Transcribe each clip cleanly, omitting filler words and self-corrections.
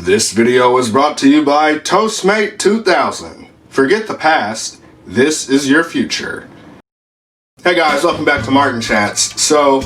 This video is brought to you by Toastmate 2000. Forget the past, this is your future. Hey guys, welcome back to Martin Chats. So,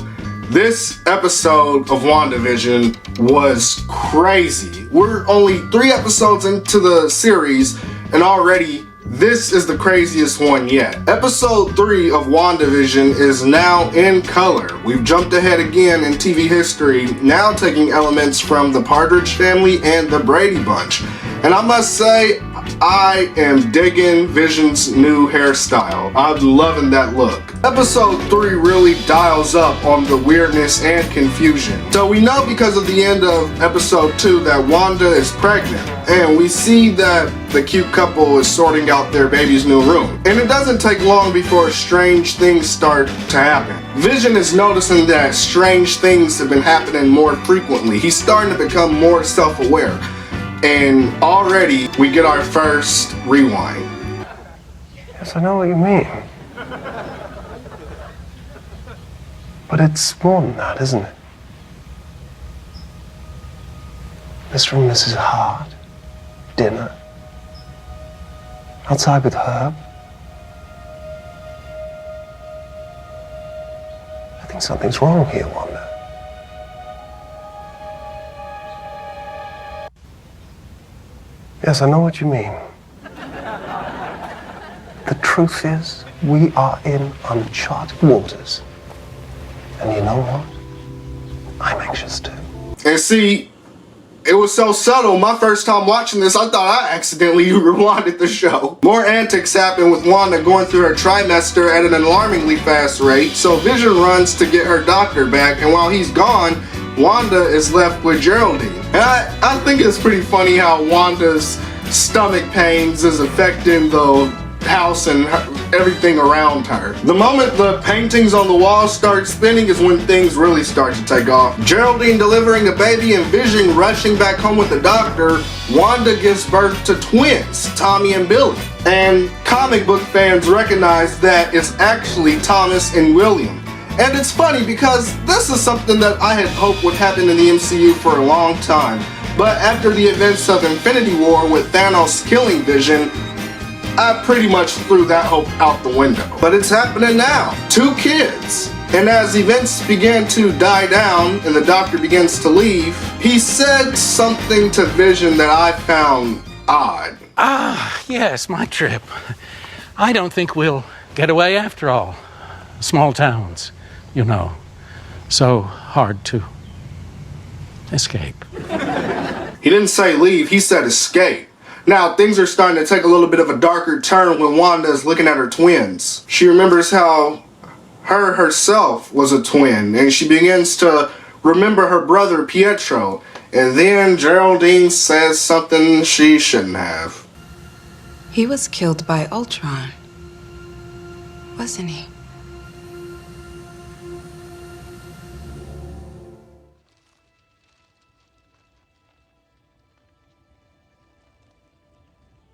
this episode of WandaVision was crazy. We're only 3 episodes into the series, and already this is the craziest one yet. Episode 3 of WandaVision is now in color. We've jumped ahead again in TV history, now taking elements from the Partridge Family and the Brady Bunch. And I must say, I am digging Vision's new hairstyle. I'm loving that look. Episode 3 really dials up on the weirdness and confusion. So we know because of the end of episode 2 that Wanda is pregnant. And we see that the cute couple is sorting out their baby's new room. And it doesn't take long before strange things start to happen. Vision is noticing that strange things have been happening more frequently. He's starting to become more self-aware. And already we get our first rewind. Yes, I know what you mean. But it's more than that, isn't it? This room, Mrs. Hart. Dinner. Outside with Herb. I think something's wrong here, Wanda. Yes, I know what you mean. The truth is, we are in uncharted waters. And you know what? I'm anxious too. And see, it was so subtle. My first time watching this, I thought I accidentally rewinded the show. More antics happen with Wanda going through her trimester at an alarmingly fast rate, so Vision runs to get her doctor back, and while he's gone, Wanda is left with Geraldine. And I think it's pretty funny how Wanda's stomach pains is affecting the house and everything around her. The moment the paintings on the wall start spinning is when things really start to take off. Geraldine delivering a baby and Vision rushing back home with the doctor. Wanda gives birth to twins, Tommy and Billy. And comic book fans recognize that it's actually Thomas and William. And it's funny because this is something that I had hoped would happen in the MCU for a long time. But after the events of Infinity War with Thanos killing Vision, I pretty much threw that hope out the window. But it's happening now. 2 kids. And as events begin to die down and the doctor begins to leave, he said something to Vision that I found odd. Yes, my trip. I don't think we'll get away after all. Small towns, you know, so hard to escape. He didn't say leave, he said escape. Now, things are starting to take a little bit of a darker turn when Wanda is looking at her twins. She remembers how her herself was a twin, and she begins to remember her brother Pietro. And then Geraldine says something she shouldn't have. He was killed by Ultron, wasn't he?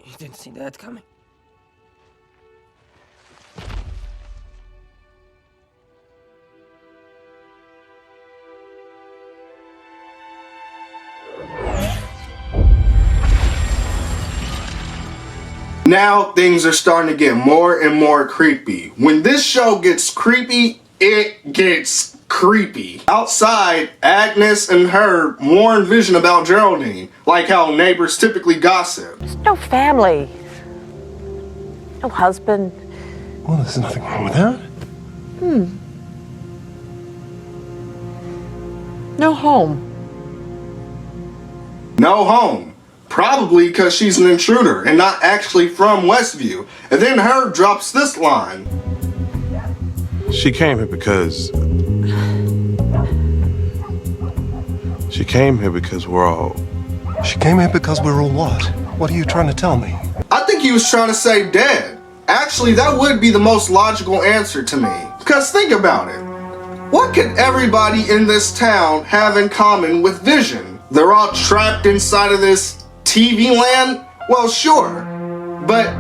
You didn't see that coming. Now things are starting to get more and more creepy. When this show gets creepy, it gets creepy. Outside, Agnes and her warn Vision about Geraldine, like how neighbors typically gossip. There's no family. No husband. Well, there's nothing wrong with that. No home. No home. Probably because she's an intruder and not actually from Westview. And then Herb drops this line. She came here because... She came here because we're all... She came here because we're all what? What are you trying to tell me? I think he was trying to say dead. Actually, that would be the most logical answer to me. Because think about it. What could everybody in this town have in common with Vision? They're all trapped inside of this TV land? Well, sure. But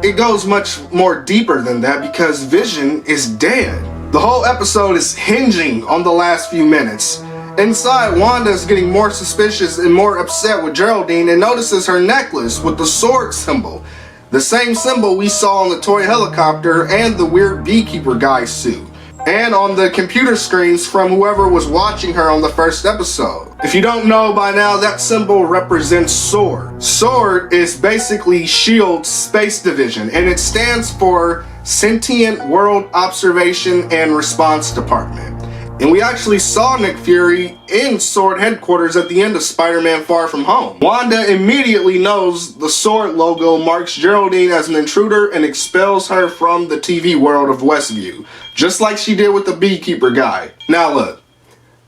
it goes much more deeper than that because Vision is dead. The whole episode is hinging on the last few minutes. Inside, Wanda is getting more suspicious and more upset with Geraldine and notices her necklace with the sword symbol. The same symbol we saw on the toy helicopter and the weird beekeeper guy's suit. And on the computer screens from whoever was watching her on the first episode. If you don't know by now, that symbol represents S.W.O.R.D. S.W.O.R.D is basically S.H.I.E.L.D.'s space division, and it stands for Sentient World Observation and Response Department. And we actually saw Nick Fury in S.W.O.R.D headquarters at the end of Spider-Man Far From Home. Wanda immediately knows the S.W.O.R.D logo marks Geraldine as an intruder and expels her from the TV world of Westview, just like she did with the beekeeper guy. Now look,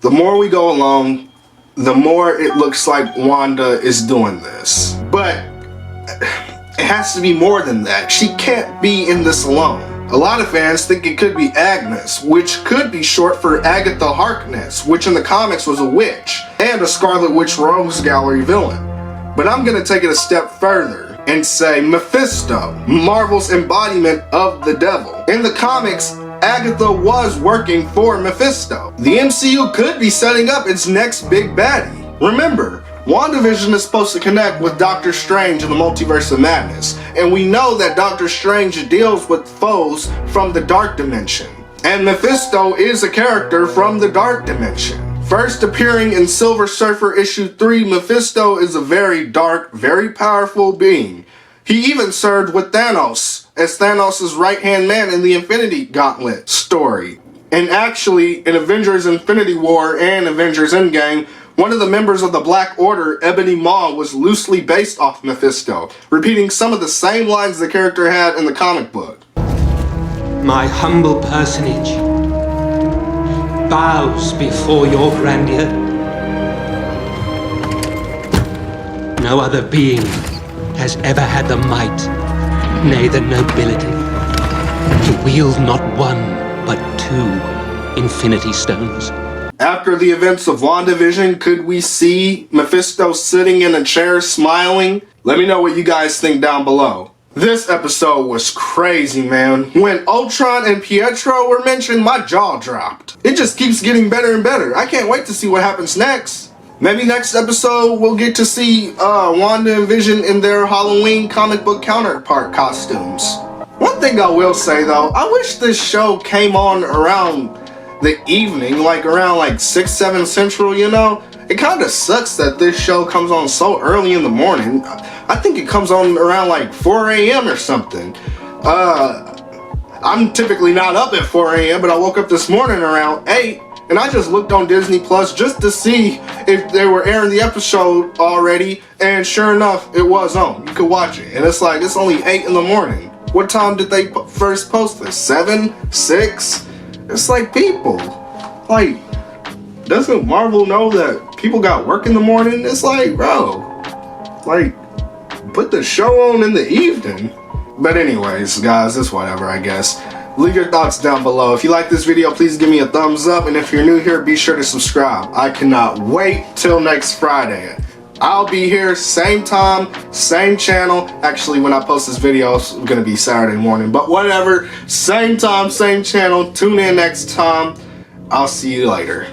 the more we go along, the more it looks like Wanda is doing this. But it has to be more than that. She can't be in this alone. A lot of fans think it could be Agnes, which could be short for Agatha Harkness, which in the comics was a witch, and a Scarlet Witch Rogues Gallery villain. But I'm gonna take it a step further and say Mephisto, Marvel's embodiment of the devil. In the comics, Agatha was working for Mephisto. The MCU could be setting up its next big baddie. Remember, WandaVision is supposed to connect with Doctor Strange in the Multiverse of Madness, and we know that Doctor Strange deals with foes from the Dark Dimension. And Mephisto is a character from the Dark Dimension. First appearing in Silver Surfer issue 3, Mephisto is a very dark, very powerful being. He even served with Thanos as Thanos' right-hand man in the Infinity Gauntlet story. And actually, in Avengers Infinity War and Avengers Endgame, one of the members of the Black Order, Ebony Maw, was loosely based off Mephisto, repeating some of the same lines the character had in the comic book. My humble personage bows before your grandeur. No other being has ever had the might, nay the nobility, to wield not one, but 2 Infinity Stones. After the events of WandaVision, could we see Mephisto sitting in a chair smiling? Let me know what you guys think down below. This episode was crazy, man. When Ultron and Pietro were mentioned, my jaw dropped. It just keeps getting better and better. I can't wait to see what happens next. Maybe next episode we'll get to see Wanda and Vision in their Halloween comic book counterpart costumes. One thing I will say though, I wish this show came on around the evening, like around like 6, 7 central, you know? It kind of sucks that this show comes on so early in the morning. I think it comes on around like 4 a.m. or something. I'm typically not up at 4 a.m., but I woke up this morning around 8, and I just looked on Disney Plus just to see if they were airing the episode already, and sure enough, it was on. You could watch it, and it's like, it's only 8 in the morning. What time did they first post this? 7? 6? It's like, people, like, doesn't Marvel know that people got work in the morning? It's like, bro, like, put the show on in the evening. But anyways, guys, it's whatever, I guess. Leave your thoughts down below. If you like this video, please give me a thumbs up. And if you're new here, be sure to subscribe. I cannot wait till next Friday. I'll be here, same time, same channel. Actually, when I post this video, it's gonna be Saturday morning, but whatever. Same time, same channel. Tune in next time. I'll see you later.